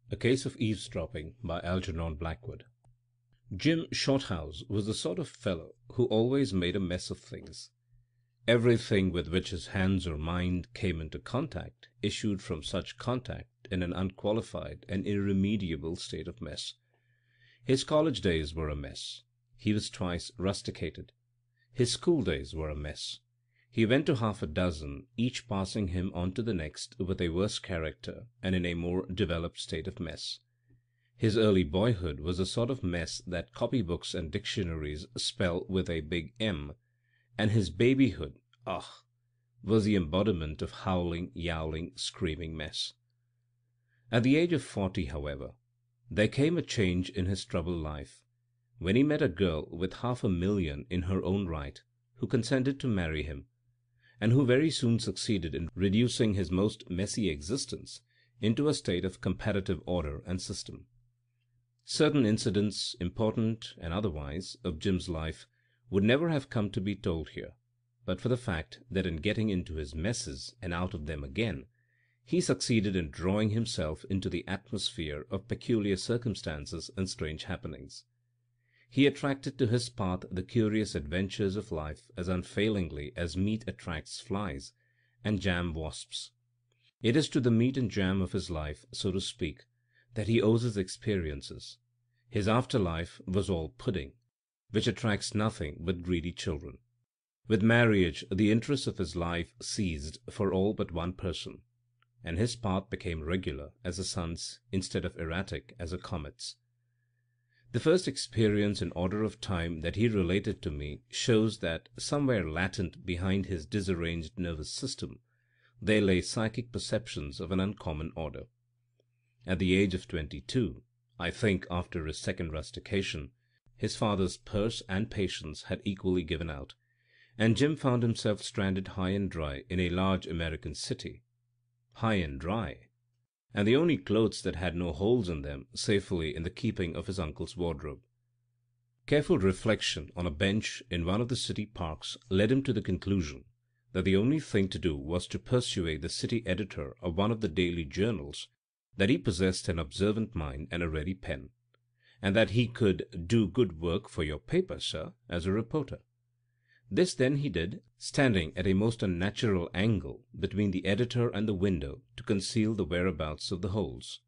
A Case of Eavesdropping by Algernon Blackwood. Jim Shorthouse was the sort of fellow who always made a mess of things. Everything with which his hands or mind came into contact issued from such contact in an unqualified and irremediable state of mess. His college days were a mess. He was twice rusticated. His school days were a mess. He went to half a dozen, each passing him on to the next with a worse character and in a more developed state of mess. His early boyhood was the sort of mess that copybooks and dictionaries spell with a big M, and his babyhood, was the embodiment of howling, yowling, screaming mess. At the age of 40, however, there came a change in his troubled life, when he met a girl with $500,000 in her own right, who consented to marry him, and who very soon succeeded in reducing his most messy existence into a state of comparative order and system. Certain incidents, important and otherwise, of Jim's life would never have come to be told here, but for the fact that in getting into his messes and out of them again, he succeeded in drawing himself into the atmosphere of peculiar circumstances and strange happenings. He attracted to his path the curious adventures of life as unfailingly as meat attracts flies and jam wasps. It is to the meat and jam of his life, so to speak, that he owes his experiences. His after-life was all pudding, which attracts nothing but greedy children. With marriage the interest of his life ceased for all but one person, and his path became regular as the sun's instead of erratic as a comet's. The first experience in order of time that he related to me shows that somewhere latent behind his disarranged nervous system there lay psychic perceptions of an uncommon order. At the age of 22, I think after his second rustication, his father's purse and patience had equally given out, and Jim found himself stranded high and dry in a large American city. High and dry, and the only clothes that had no holes in them safely in the keeping of his uncle's wardrobe. Careful reflection on a bench in one of the city parks led him to the conclusion that the only thing to do was to persuade the city editor of one of the daily journals that he possessed an observant mind and a ready pen, and that he could do good work for your paper, sir, as a reporter. This then he did, standing at a most unnatural angle between the editor and the window to conceal the whereabouts of the holes.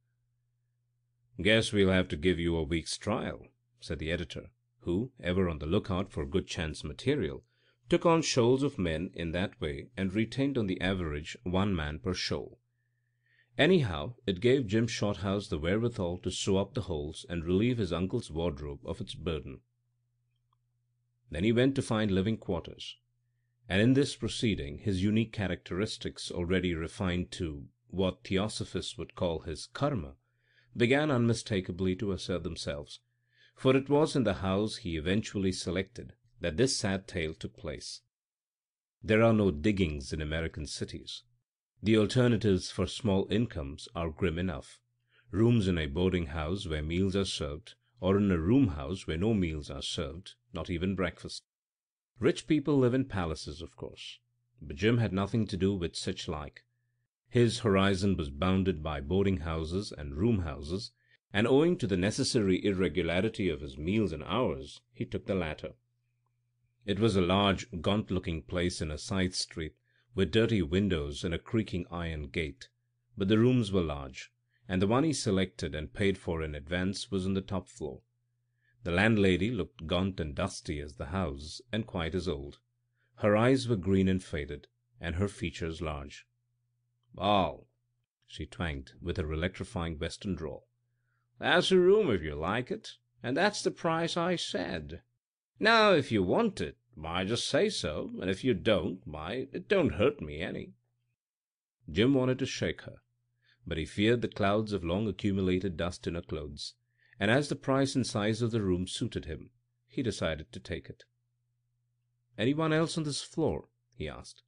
"Guess we'll have to give you a week's trial," said the editor, who, ever on the lookout for good chance material, took on shoals of men in that way and retained on the average one man per shoal. Anyhow, it gave Jim Shorthouse the wherewithal to sew up the holes and relieve his uncle's wardrobe of its burden. Then he went to find living quarters, and in this proceeding his unique characteristics, already refined to what theosophists would call his karma, began unmistakably to assert themselves, for it was in the house he eventually selected that this sad tale took place. There are no diggings in American cities. The alternatives for small incomes are grim enough: rooms in a boarding house where meals are served, or in a room house where no meals are served, not even breakfast. Rich people live in palaces, of course, but Jim had nothing to do with such like. His horizon was bounded by boarding houses and room houses, and owing to the necessary irregularity of his meals and hours, he took the latter. It was a large, gaunt-looking place in a side street, with dirty windows and a creaking iron gate, but the rooms were large, and the one he selected and paid for in advance was on the top floor. The landlady looked gaunt and dusty as the house, and quite as old. Her eyes were green and faded, and her features large. "Wall," she twanged with her electrifying western drawl, "that's the room if you like it, and that's the price I said. Now, if you want it, why, just say so, and if you don't, why, it don't hurt me any." Jim wanted to shake her, but he feared the clouds of long-accumulated dust in her clothes, and as the price and size of the room suited him, he decided to take it. "Anyone else on this floor?" he asked.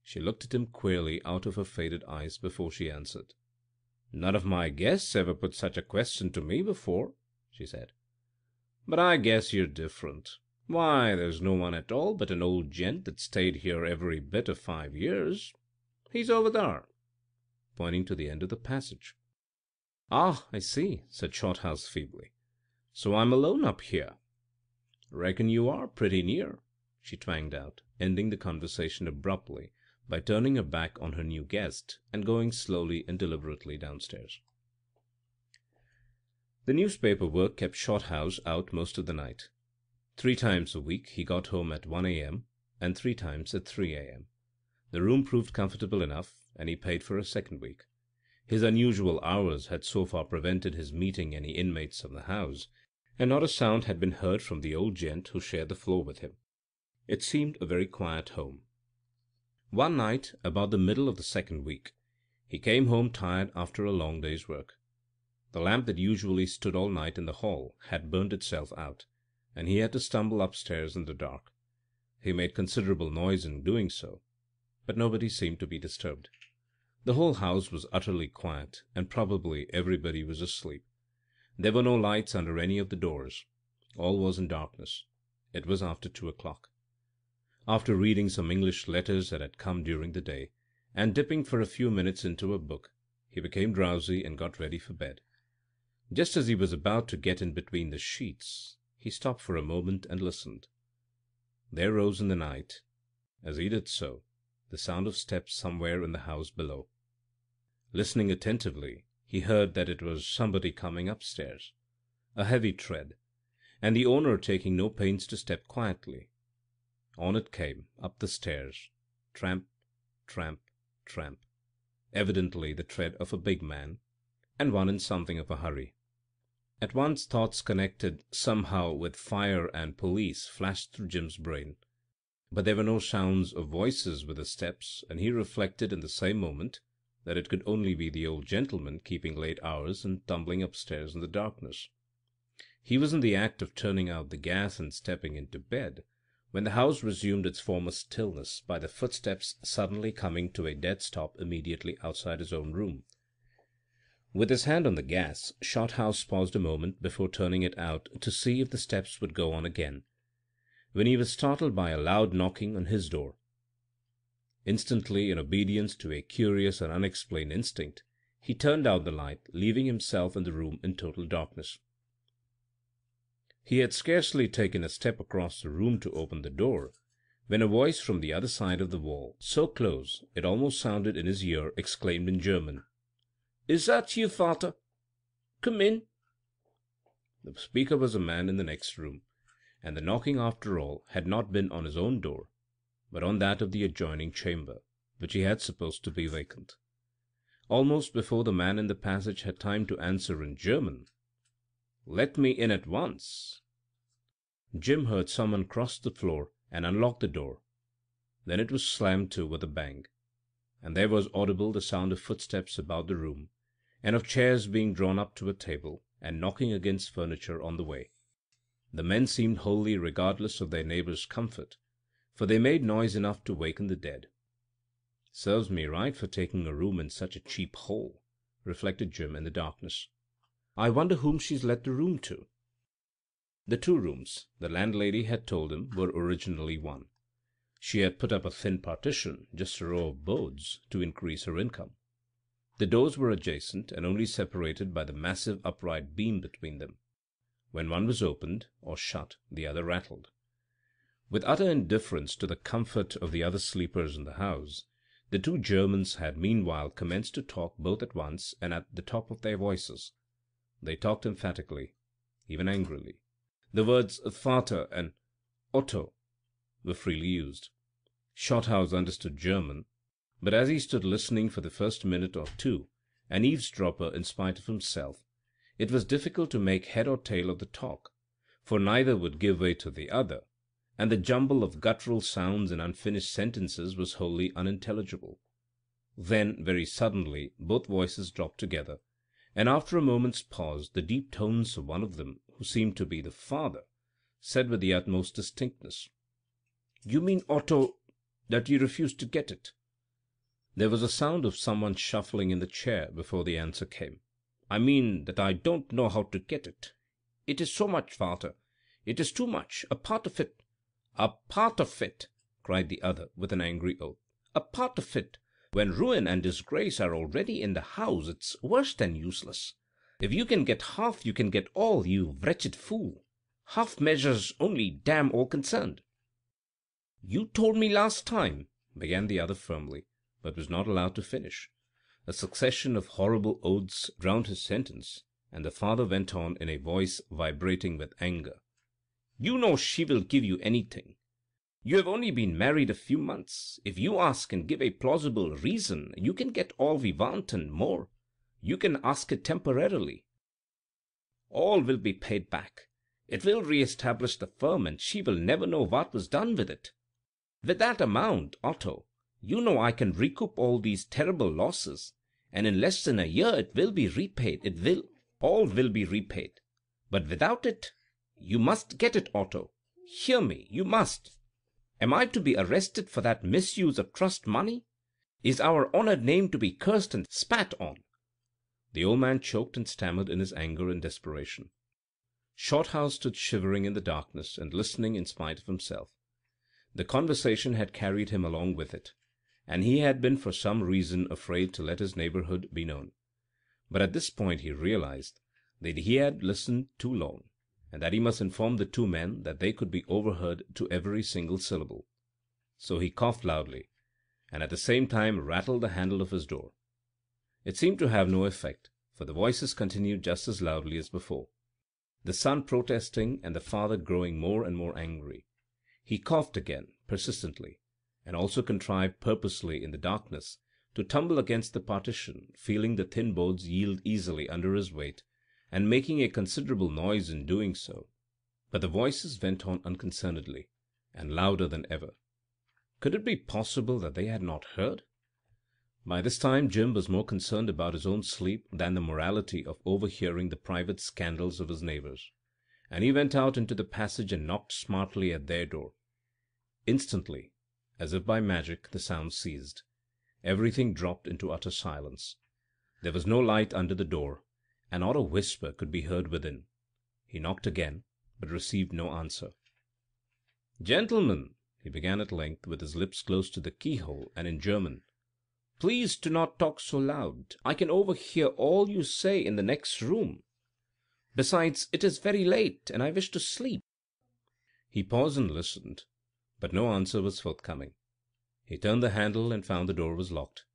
She looked at him queerly out of her faded eyes before she answered. "None of my guests ever put such a question to me before," she said. "But I guess you're different. Why, there's no one at all but an old gent that stayed here every bit of 5 years. He's over thar," pointing to the end of the passage. Ah, I see, said Shorthouse feebly. So I'm alone up here. Reckon you are pretty near, she twanged out, ending the conversation abruptly by turning her back on her new guest and going slowly and deliberately downstairs. The newspaper work kept Shorthouse out most of the night. 3 times a week he got home at 1 a.m. and 3 times at 3 a.m. The room proved comfortable enough, and he paid for a second week. His unusual hours had so far prevented his meeting any inmates of the house, and not a sound had been heard from the old gent who shared the floor with him. It seemed a very quiet home. One night, about the middle of the second week, he came home tired after a long day's work. The lamp that usually stood all night in the hall had burnt itself out, and he had to stumble upstairs in the dark. He made considerable noise in doing so, but nobody seemed to be disturbed. The whole house was utterly quiet, and probably everybody was asleep. There were no lights under any of the doors. All was in darkness. It was after 2 o'clock. After reading some English letters that had come during the day, and dipping for a few minutes into a book, he became drowsy and got ready for bed. Just as he was about to get in between the sheets, he stopped for a moment and listened. There rose in the night, as he did so, the sound of steps somewhere in the house below. Listening attentively, he heard that it was somebody coming upstairs, a heavy tread, and the owner taking no pains to step quietly. On it came, up the stairs, tramp, tramp, tramp, evidently the tread of a big man, and one in something of a hurry. At once thoughts connected somehow with fire and police flashed through Jim's brain, but there were no sounds of voices with the steps, and he reflected in the same moment that it could only be the old gentleman keeping late hours and tumbling upstairs in the darkness. He was in the act of turning out the gas and stepping into bed, when the house resumed its former stillness by the footsteps suddenly coming to a dead stop immediately outside his own room. With his hand on the gas, Shorthouse paused a moment before turning it out to see if the steps would go on again, when he was startled by a loud knocking on his door. Instantly, in obedience to a curious and unexplained instinct, he turned out the light, leaving himself in the room in total darkness. He had scarcely taken a step across the room to open the door, when a voice from the other side of the wall, so close it almost sounded in his ear, exclaimed in German, "Is that you, Vater? Come in." The speaker was a man in the next room, and the knocking, after all, had not been on his own door, but on that of the adjoining chamber, which he had supposed to be vacant. Almost before the man in the passage had time to answer in German, "Let me in at once," Jim heard someone cross the floor and unlock the door. Then it was slammed to with a bang, and there was audible the sound of footsteps about the room, and of chairs being drawn up to a table, and knocking against furniture on the way. The men seemed wholly regardless of their neighbours' comfort, for they made noise enough to waken the dead. "Serves me right for taking a room in such a cheap hole," reflected Jim in the darkness. "I wonder whom she's let the room to." The 2 rooms, the landlady had told him, were originally one. She had put up a thin partition, just a row of boards, to increase her income. The doors were adjacent, and only separated by the massive upright beam between them. When one was opened or shut, the other rattled. With utter indifference to the comfort of the other sleepers in the house, the 2 Germans had meanwhile commenced to talk both at once and at the top of their voices. They talked emphatically, even angrily. The words "Vater" and "Otto" were freely used. Shorthouse understood German, but as he stood listening for the first minute or 2, an eavesdropper in spite of himself, it was difficult to make head or tail of the talk, for neither would give way to the other, and the jumble of guttural sounds and unfinished sentences was wholly unintelligible. Then, very suddenly, both voices dropped together, and after a moment's pause, the deep tones of one of them, who seemed to be the father, said with the utmost distinctness, "You mean, Otto, that you refuse to get it?" There was a sound of someone shuffling in the chair before the answer came. "I mean that I don't know how to get it. It is so much, Vater. It is too much, a part of it." "A part of it!" cried the other, with an angry oath. "A part of it! When ruin and disgrace are already in the house, it's worse than useless. If you can get half, you can get all, you wretched fool. Half measures only damn all concerned." "You told me last time," began the other firmly, but was not allowed to finish. A succession of horrible oaths drowned his sentence, and the father went on in a voice vibrating with anger. "You know she will give you anything. You have only been married a few months. If you ask and give a plausible reason, you can get all we want and more. You can ask it temporarily. All will be paid back. It will re-establish the firm, and she will never know what was done with it. With that amount, Otto, you know I can recoup all these terrible losses, and in less than a year it will be repaid. All will be repaid. But without it, you must get it, Otto. Hear me, you must. Am I to be arrested for that misuse of trust money? Is our honored name to be cursed and spat on?" The old man choked and stammered in his anger and desperation. Shorthouse stood shivering in the darkness and listening in spite of himself. The conversation had carried him along with it, and he had been for some reason afraid to let his neighborhood be known. But at this point he realized that he had listened too long, and that he must inform the two men that they could be overheard to every single syllable. So he coughed loudly, and at the same time rattled the handle of his door. It seemed to have no effect, for the voices continued just as loudly as before, the son protesting and the father growing more and more angry. He coughed again, persistently, and also contrived purposely in the darkness to tumble against the partition, feeling the thin boards yield easily under his weight, and making a considerable noise in doing so. But the voices went on unconcernedly, and louder than ever. Could it be possible that they had not heard? By this time Jim was more concerned about his own sleep than the morality of overhearing the private scandals of his neighbors, and he went out into the passage and knocked smartly at their door. Instantly, as if by magic, the sound ceased. Everything dropped into utter silence. There was no light under the door, and not a whisper could be heard within. He knocked again, but received no answer. "Gentlemen," he began at length, with his lips close to the keyhole, and in German, "please do not talk so loud. I can overhear all you say in the next room. Besides, it is very late, and I wish to sleep." He paused and listened, but no answer was forthcoming. He turned the handle and found the door was locked.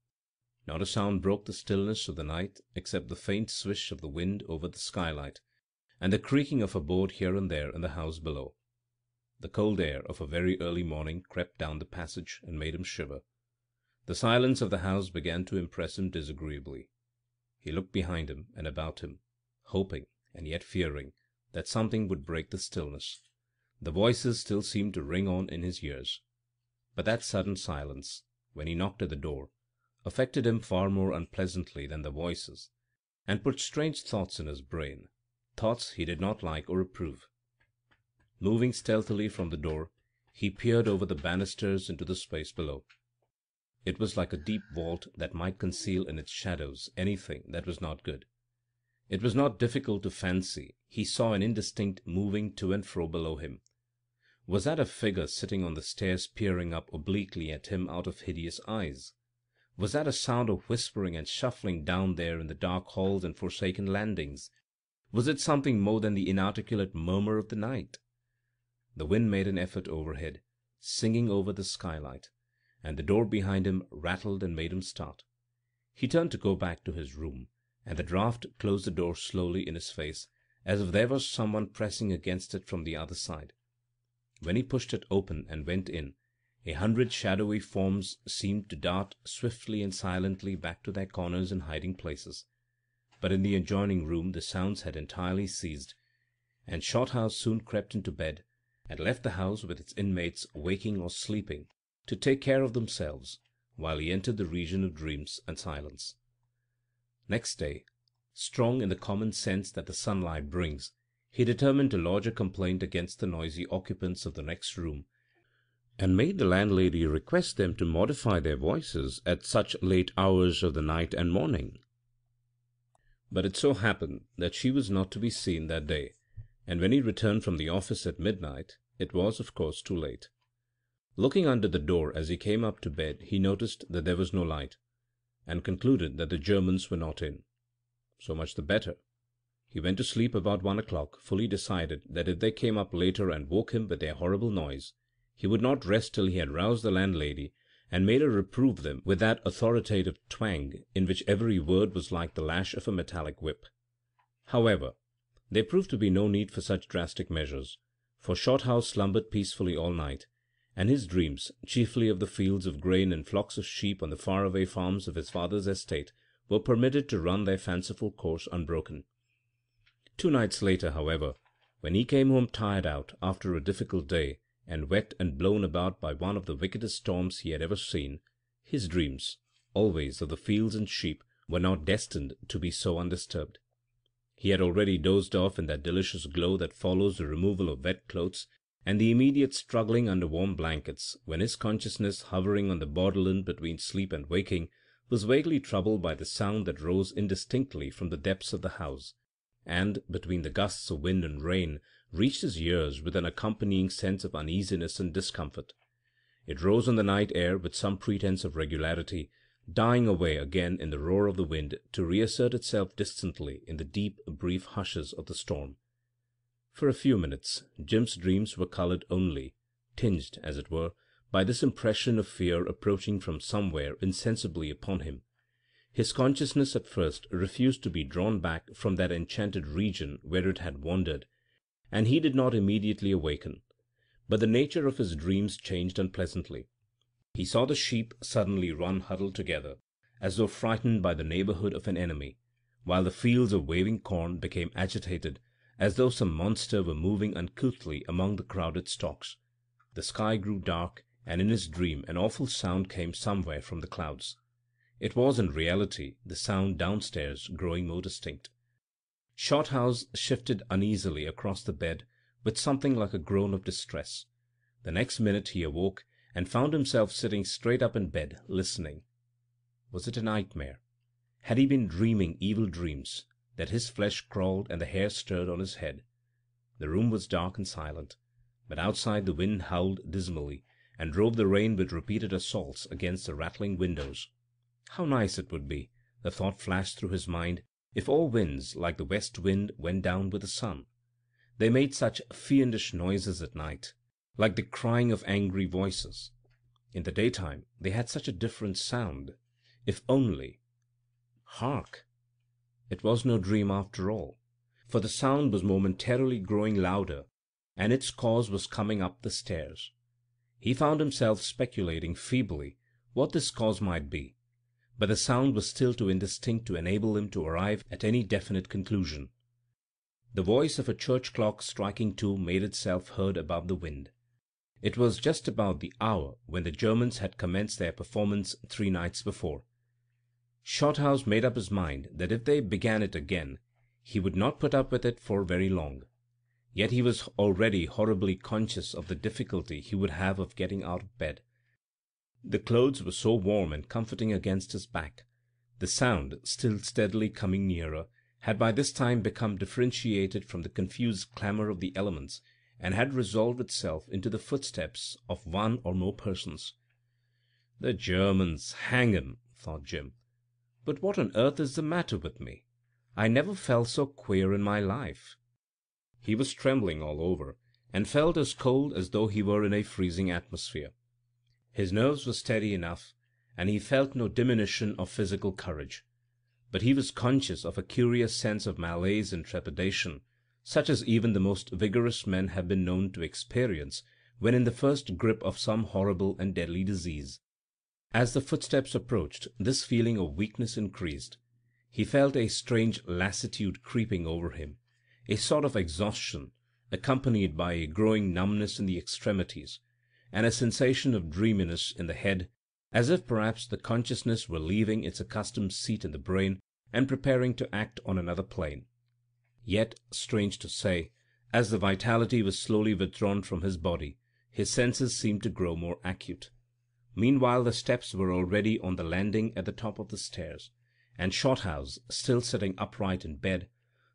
Not a sound broke the stillness of the night except the faint swish of the wind over the skylight, and the creaking of a board here and there in the house below. The cold air of a very early morning crept down the passage and made him shiver. The silence of the house began to impress him disagreeably. He looked behind him and about him, hoping, and yet fearing, that something would break the stillness. The voices still seemed to ring on in his ears. But that sudden silence, when he knocked at the door, affected him far more unpleasantly than the voices, and put strange thoughts in his brain, thoughts he did not like or approve. Moving stealthily from the door, he peered over the banisters into the space below. It was like a deep vault that might conceal in its shadows anything that was not good. It was not difficult to fancy he saw an indistinct moving to and fro below him. Was that a figure sitting on the stairs peering up obliquely at him out of hideous eyes? Was that a sound of whispering and shuffling down there in the dark halls and forsaken landings? Was it something more than the inarticulate murmur of the night? The wind made an effort overhead, singing over the skylight, and the door behind him rattled and made him start. He turned to go back to his room, and the draught closed the door slowly in his face, as if there was someone pressing against it from the other side. When he pushed it open and went in, 100 shadowy forms seemed to dart swiftly and silently back to their corners and hiding places. But in the adjoining room the sounds had entirely ceased, and Shorthouse soon crept into bed, and left the house with its inmates waking or sleeping, to take care of themselves, while he entered the region of dreams and silence. Next day, strong in the common sense that the sunlight brings, he determined to lodge a complaint against the noisy occupants of the next room, and made the landlady request them to modify their voices at such late hours of the night and morning. But it so happened that she was not to be seen that day, and when he returned from the office at midnight, it was, of course, too late. Looking under the door as he came up to bed, he noticed that there was no light, and concluded that the Germans were not in. So much the better. He went to sleep about 1 o'clock, fully decided that if they came up later and woke him with their horrible noise, he would not rest till he had roused the landlady and made her reprove them with that authoritative twang in which every word was like the lash of a metallic whip. However, there proved to be no need for such drastic measures, for Shorthouse slumbered peacefully all night, and his dreams, chiefly of the fields of grain and flocks of sheep on the far-away farms of his father's estate, were permitted to run their fanciful course unbroken. 2 nights later, however, when he came home tired out after a difficult day, and wet and blown about by one of the wickedest storms he had ever seen, his dreams, always of the fields and sheep, were not destined to be so undisturbed. He had already dozed off in that delicious glow that follows the removal of wet clothes and the immediate struggling under warm blankets, when his consciousness, hovering on the borderland between sleep and waking, was vaguely troubled by the sound that rose indistinctly from the depths of the house, and, between the gusts of wind and rain, reached his ears with an accompanying sense of uneasiness and discomfort. It rose on the night air with some pretence of regularity, dying away again in the roar of the wind to reassert itself distantly in the deep, brief hushes of the storm. For a few minutes Jim's dreams were coloured only, tinged, as it were, by this impression of fear approaching from somewhere insensibly upon him. His consciousness at first refused to be drawn back from that enchanted region where it had wandered, and he did not immediately awaken. But the nature of his dreams changed unpleasantly. He saw the sheep suddenly run huddled together, as though frightened by the neighbourhood of an enemy, while the fields of waving corn became agitated, as though some monster were moving uncouthly among the crowded stalks. The sky grew dark, and in his dream an awful sound came somewhere from the clouds. It was in reality the sound downstairs growing more distinct. Shorthouse shifted uneasily across the bed with something like a groan of distress. The next minute he awoke, and found himself sitting straight up in bed, listening. Was it a nightmare? Had he been dreaming evil dreams, that his flesh crawled and the hair stirred on his head? The room was dark and silent, but outside the wind howled dismally, and drove the rain with repeated assaults against the rattling windows. How nice it would be, the thought flashed through his mind, if all winds like the west wind went down with the sun. They made such fiendish noises at night, like the crying of angry voices. In the daytime they had such a different sound. If only— Hark! It was no dream after all, for the sound was momentarily growing louder, and its cause was coming up the stairs. He found himself speculating feebly what this cause might be, but the sound was still too indistinct to enable him to arrive at any definite conclusion. The voice of a church clock striking 2 made itself heard above the wind. It was just about the hour when the Germans had commenced their performance 3 nights before. Shorthouse made up his mind that if they began it again, he would not put up with it for very long. Yet he was already horribly conscious of the difficulty he would have of getting out of bed. The clothes were so warm and comforting against his back. The sound, still steadily coming nearer, had by this time become differentiated from the confused clamour of the elements, and had resolved itself into the footsteps of one or more persons. "The Germans, hang 'em!" thought Jim. "But what on earth is the matter with me? I never felt so queer in my life." He was trembling all over, and felt as cold as though he were in a freezing atmosphere. His nerves were steady enough, and he felt no diminution of physical courage, but he was conscious of a curious sense of malaise and trepidation, such as even the most vigorous men have been known to experience when in the first grip of some horrible and deadly disease. As the footsteps approached, this feeling of weakness increased. He felt a strange lassitude creeping over him, a sort of exhaustion, accompanied by a growing numbness in the extremities, and a sensation of dreaminess in the head, as if perhaps the consciousness were leaving its accustomed seat in the brain and preparing to act on another plane. Yet, strange to say, as the vitality was slowly withdrawn from his body, his senses seemed to grow more acute. Meanwhile the steps were already on the landing at the top of the stairs, and Shorthouse, still sitting upright in bed,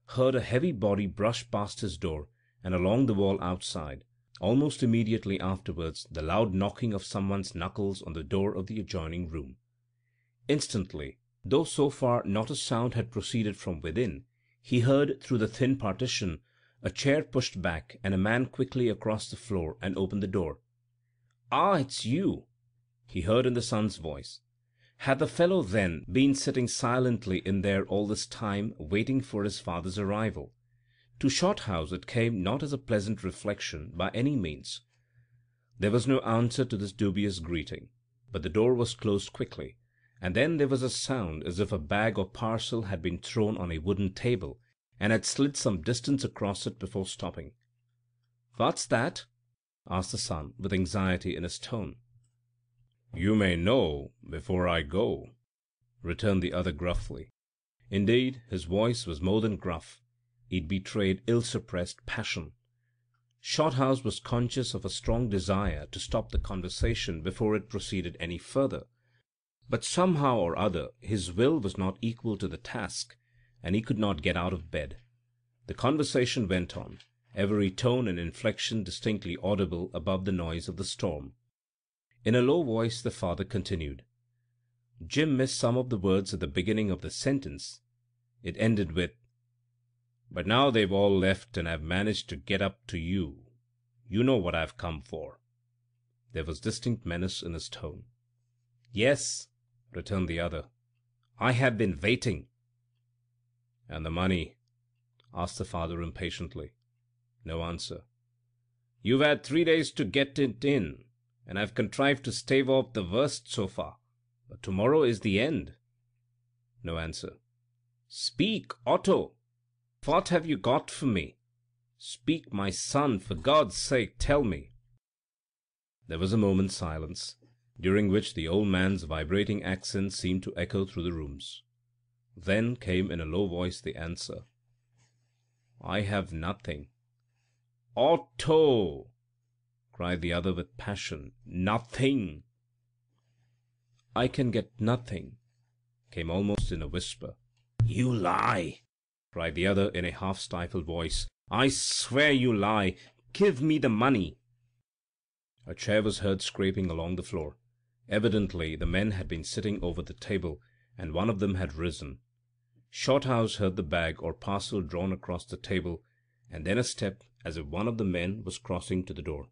heard a heavy body brush past his door and along the wall outside. Almost immediately afterwards the loud knocking of someone's knuckles on the door of the adjoining room. Instantly, though so far not a sound had proceeded from within, he heard through the thin partition a chair pushed back and a man quickly across the floor and opened the door. "Ah, it's you," he heard in the son's voice. Had the fellow, then, been sitting silently in there all this time, waiting for his father's arrival? To Shorthouse it came not as a pleasant reflection, by any means. There was no answer to this dubious greeting, but the door was closed quickly, and then there was a sound as if a bag or parcel had been thrown on a wooden table and had slid some distance across it before stopping. "What's that?" asked the son, with anxiety in his tone. "You may know before I go," returned the other gruffly. Indeed, his voice was more than gruff. It betrayed ill-suppressed passion. Shorthouse was conscious of a strong desire to stop the conversation before it proceeded any further, but somehow or other his will was not equal to the task, and he could not get out of bed. The conversation went on, every tone and inflection distinctly audible above the noise of the storm. In a low voice the father continued. Jim missed some of the words at the beginning of the sentence. It ended with, "But now they've all left and I've managed to get up to you. You know what I've come for." There was distinct menace in his tone. "Yes," returned the other, "I have been waiting." "And the money?" asked the father impatiently. No answer. "You've had 3 days to get it in, and I've contrived to stave off the worst so far, but tomorrow is the end." No answer. "Speak, Otto! What have you got for me? Speak, my son, for God's sake, tell me." There was a moment's silence, during which the old man's vibrating accents seemed to echo through the rooms. Then came in a low voice the answer. "I have nothing." "Otto!" cried the other with passion. "Nothing!" "I can get nothing," came almost in a whisper. "You lie!" cried the other in a half-stifled voice. "I swear you lie! Give me the money!" A chair was heard scraping along the floor. Evidently the men had been sitting over the table, and one of them had risen. Shorthouse heard the bag or parcel drawn across the table, and then a step, as if one of the men was crossing to the door.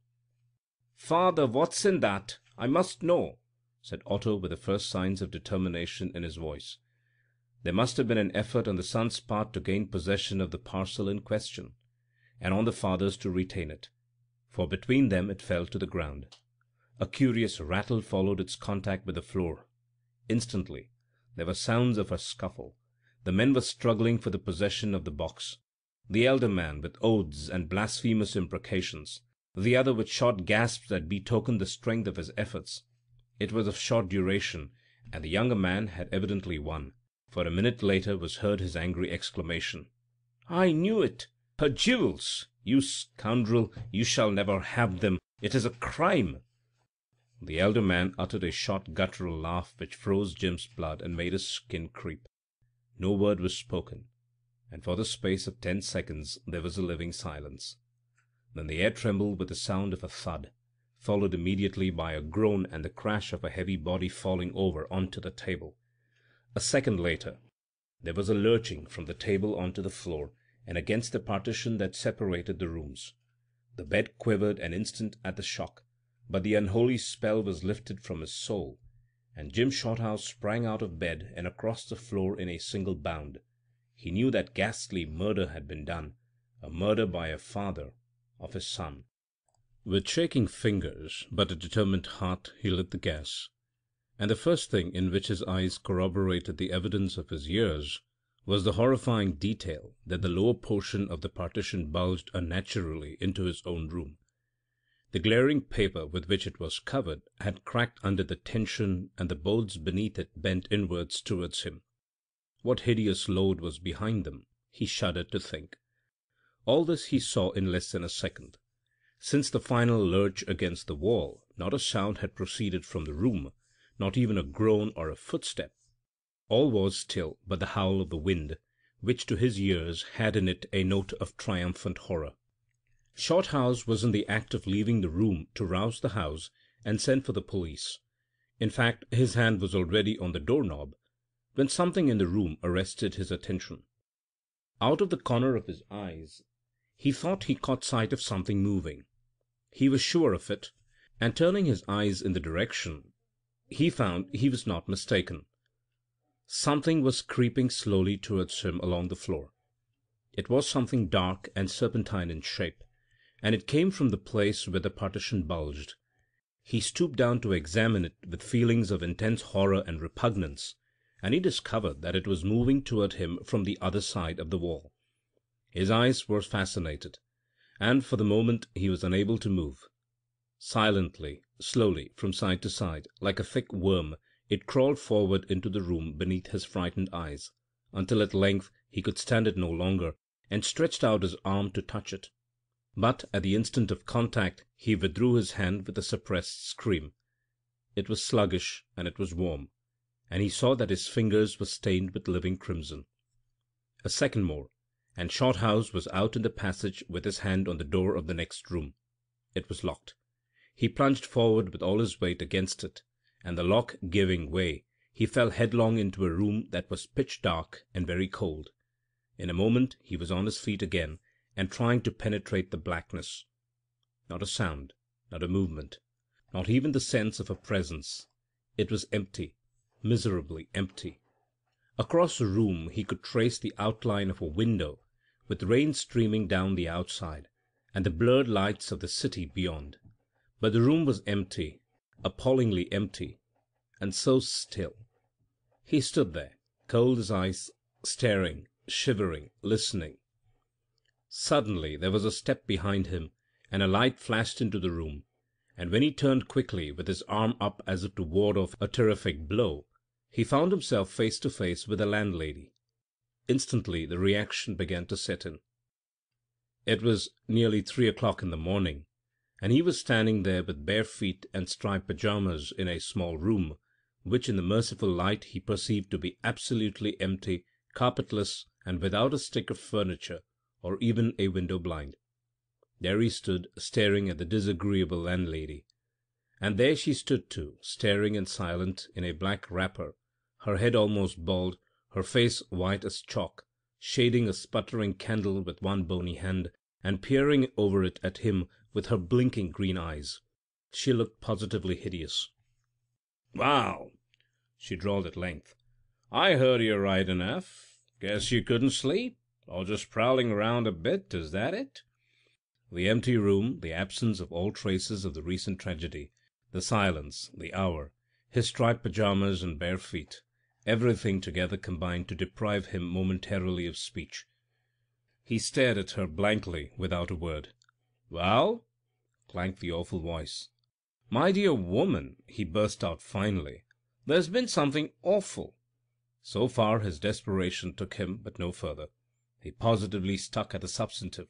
"Father, what's in that? I must know," said Otto, with the first signs of determination in his voice. There must have been an effort on the son's part to gain possession of the parcel in question, and on the father's to retain it, for between them it fell to the ground. A curious rattle followed its contact with the floor. Instantly there were sounds of a scuffle. The men were struggling for the possession of the box, the elder man with oaths and blasphemous imprecations, the other with short gasps that betokened the strength of his efforts. It was of short duration, and the younger man had evidently won, for a minute later was heard his angry exclamation. "I knew it! Her jewels! You scoundrel! You shall never have them! It is a crime!" The elder man uttered a short guttural laugh which froze Jim's blood and made his skin creep. No word was spoken, and for the space of 10 seconds there was a living silence. Then the air trembled with the sound of a thud, followed immediately by a groan and the crash of a heavy body falling over onto the table. A second later there was a lurching from the table onto the floor and against the partition that separated the rooms. The bed quivered an instant at the shock, but the unholy spell was lifted from his soul, and Jim Shorthouse sprang out of bed and across the floor in a single bound. He knew that ghastly murder had been done, a murder by a father of his son. With shaking fingers but a determined heart he lit the gas, and the first thing in which his eyes corroborated the evidence of his ears was the horrifying detail that the lower portion of the partition bulged unnaturally into his own room. The glaring paper with which it was covered had cracked under the tension, and the boards beneath it bent inwards towards him. What hideous load was behind them, he shuddered to think. All this he saw in less than a second. Since the final lurch against the wall, not a sound had proceeded from the room, not even a groan or a footstep. All was still but the howl of the wind, which to his ears had in it a note of triumphant horror. Shorthouse was in the act of leaving the room to rouse the house and send for the police. In fact, his hand was already on the door-knob, when something in the room arrested his attention. Out of the corner of his eyes he thought he caught sight of something moving. He was sure of it, and turning his eyes in the direction, he found he was not mistaken. Something was creeping slowly towards him along the floor. It was something dark and serpentine in shape, and it came from the place where the partition bulged. He stooped down to examine it with feelings of intense horror and repugnance, and he discovered that it was moving toward him from the other side of the wall. His eyes were fascinated, and for the moment he was unable to move. Silently, slowly, from side to side, like a thick worm, it crawled forward into the room beneath his frightened eyes, until at length he could stand it no longer, and stretched out his arm to touch it. But at the instant of contact he withdrew his hand with a suppressed scream. It was sluggish, and it was warm, and he saw that his fingers were stained with living crimson. A second more, and Shorthouse was out in the passage with his hand on the door of the next room. It was locked. He plunged forward with all his weight against it, and the lock giving way, he fell headlong into a room that was pitch dark and very cold. In a moment he was on his feet again, and trying to penetrate the blackness. Not a sound, not a movement, not even the sense of a presence. It was empty, miserably empty. Across the room he could trace the outline of a window, with rain streaming down the outside, and the blurred lights of the city beyond. But the room was empty, appallingly empty, and so still. He stood there, cold as ice, staring, shivering, listening. Suddenly there was a step behind him, and a light flashed into the room, and when he turned quickly with his arm up as if to ward off a terrific blow, he found himself face to face with the landlady. Instantly the reaction began to set in. It was nearly 3 o'clock in the morning, and he was standing there with bare feet and striped pyjamas in a small room, which in the merciful light he perceived to be absolutely empty, carpetless, and without a stick of furniture, or even a window blind. There he stood, staring at the disagreeable landlady. And there she stood too, staring and silent, in a black wrapper, her head almost bald, her face white as chalk, shading a sputtering candle with one bony hand, and peering over it at him with her blinking green eyes. She looked positively hideous. "Wow," she drawled at length. "I heard you right enough. Guess you couldn't sleep, or just prowling around a bit, is that it?" The empty room, the absence of all traces of the recent tragedy, the silence, the hour, his striped pyjamas and bare feet, everything together combined to deprive him momentarily of speech. He stared at her blankly, without a word. "Well?" clanked the awful voice. "My dear woman," he burst out finally, "there's been something awful." So far his desperation took him, but no further. He positively stuck at the substantive.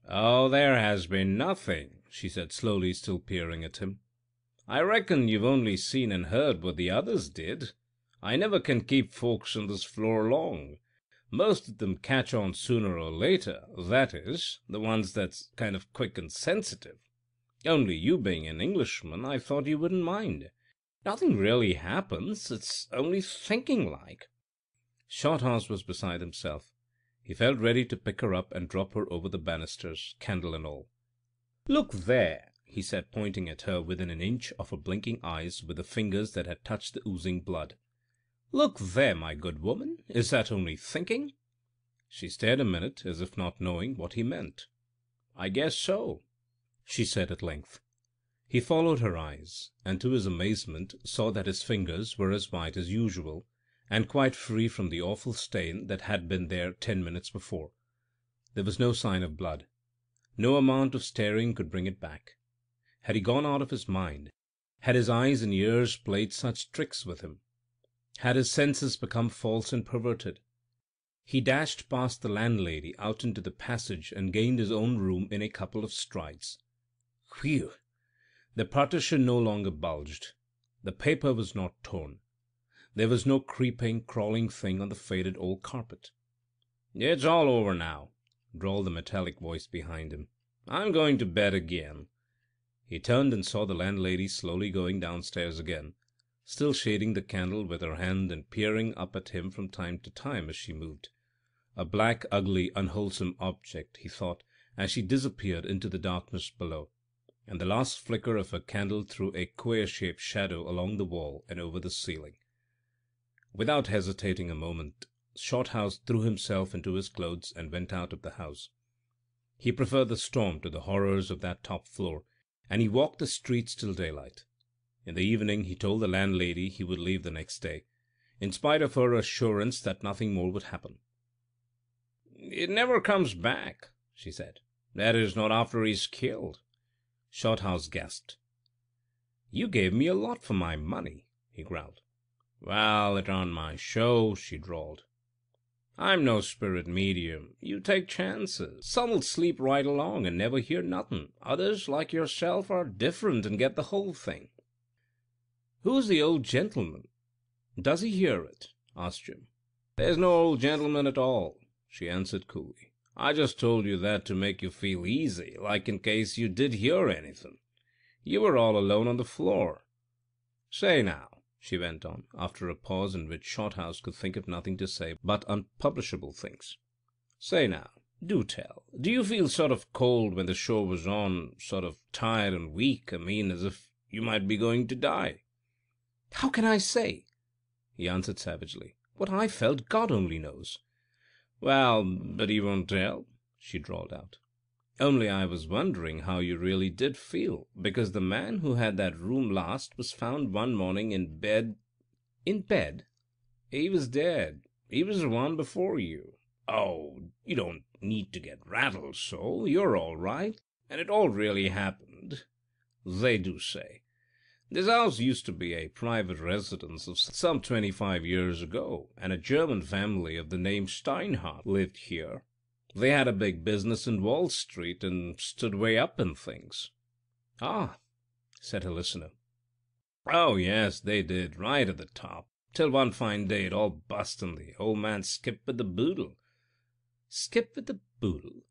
"Oh, there has been nothing," she said slowly, still peering at him. "I reckon you've only seen and heard what the others did. I never can keep folks on this floor long. Most of them catch on sooner or later, that is, the ones that's kind of quick and sensitive. Only you being an Englishman, I thought you wouldn't mind. Nothing really happens, it's only thinking like." Shorthouse was beside himself. He felt ready to pick her up and drop her over the banisters, candle and all. "Look there," he said, pointing at her within an inch of her blinking eyes with the fingers that had touched the oozing blood. "Look there, my good woman. Is that only thinking?" She stared a minute, as if not knowing what he meant. "I guess so," she said at length. He followed her eyes, and to his amazement saw that his fingers were as white as usual, and quite free from the awful stain that had been there 10 minutes before. There was no sign of blood. No amount of staring could bring it back. Had he gone out of his mind? Had his eyes and ears played such tricks with him? Had his senses become false and perverted? He dashed past the landlady out into the passage and gained his own room in a couple of strides. Whew! The partition no longer bulged. The paper was not torn. There was no creeping, crawling thing on the faded old carpet. "It's all over now," drawled the metallic voice behind him. "I'm going to bed again." He turned and saw the landlady slowly going downstairs again, still shading the candle with her hand and peering up at him from time to time as she moved. a black, ugly, unwholesome object, he thought, as she disappeared into the darkness below, and the last flicker of her candle threw a queer-shaped shadow along the wall and over the ceiling. Without hesitating a moment, Shorthouse threw himself into his clothes and went out of the house. He preferred the storm to the horrors of that top floor, and he walked the streets till daylight. In the evening he told the landlady he would leave the next day, in spite of her assurance that nothing more would happen. "It never comes back," she said. "That is, not after he's killed." Shorthouse gasped. "You gave me a lot for my money," he growled. "Well, it aren't my show," she drawled. "I'm no spirit medium. You take chances. Some'll sleep right along and never hear nothing. Others, like yourself, are different and get the whole thing." "Who's the old gentleman? Does he hear it?" asked Jim. "There's no old gentleman at all," she answered coolly. "I just told you that to make you feel easy, like in case you did hear anything. You were all alone on the floor. Say now," she went on, after a pause in which Shorthouse could think of nothing to say but unpublishable things. "Say now, do tell. Do you feel sort of cold when the show was on, sort of tired and weak, I mean, as if you might be going to die?" "How can I say?" he answered savagely. "What I felt, God only knows." "Well, but you won't tell?" she drawled out. "Only I was wondering how you really did feel, because the man who had that room last was found one morning in bed—" "In bed?" "He was dead. He was the one before you. Oh, you don't need to get rattled so. You're all right, and it all really happened, they do say. This house used to be a private residence of some 25 years ago, and a German family of the name Steinhardt lived here. They had a big business in Wall Street and stood way up in things." "Ah," said her listener. "Oh, yes, they did, right at the top, till one fine day it all bust and the old man skipped with the boodle." "Skipped with the boodle?"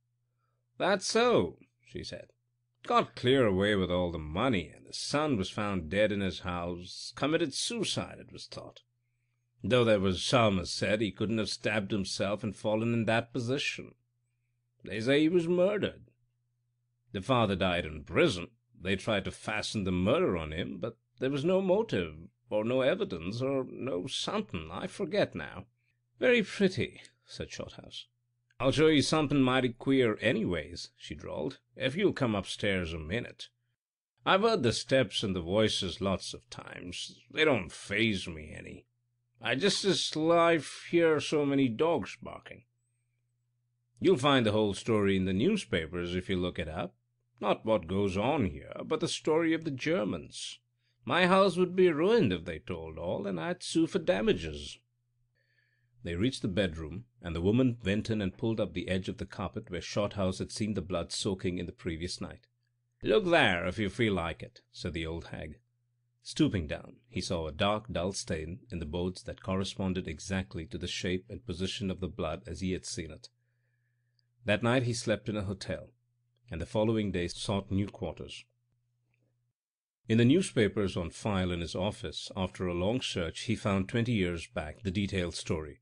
"That's so," she said. "Got clear away with all the money, and the son was found dead in his house, committed suicide, it was thought. Though there was some as said he couldn't have stabbed himself and fallen in that position. They say he was murdered. The father died in prison. They tried to fasten the murder on him, but there was no motive, or no evidence, or no something, I forget now." "Very pretty," said Shorthouse. "I'll show you something mighty queer anyways," she drawled, "if you'll come upstairs a minute. I've heard the steps and the voices lots of times. They don't faze me any. I just as lief hear so many dogs barking. You'll find the whole story in the newspapers if you look it up. Not what goes on here, but the story of the Germans. My house would be ruined if they told all, and I'd sue for damages." They reached the bedroom, and the woman went in and pulled up the edge of the carpet where Shorthouse had seen the blood soaking in the previous night. "Look there, if you feel like it," said the old hag. Stooping down, he saw a dark, dull stain in the boards that corresponded exactly to the shape and position of the blood as he had seen it. That night he slept in a hotel, and the following day sought new quarters. In the newspapers on file in his office, after a long search, he found 20 years back the detailed story,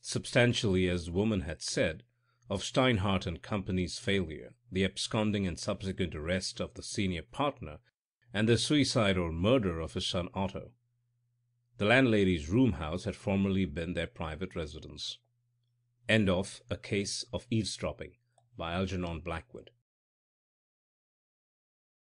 substantially as the woman had said, of Steinhardt and Company's failure, the absconding and subsequent arrest of the senior partner, and the suicide or murder of his son Otto. The landlady's room house had formerly been their private residence. End of A Case of Eavesdropping by Algernon Blackwood.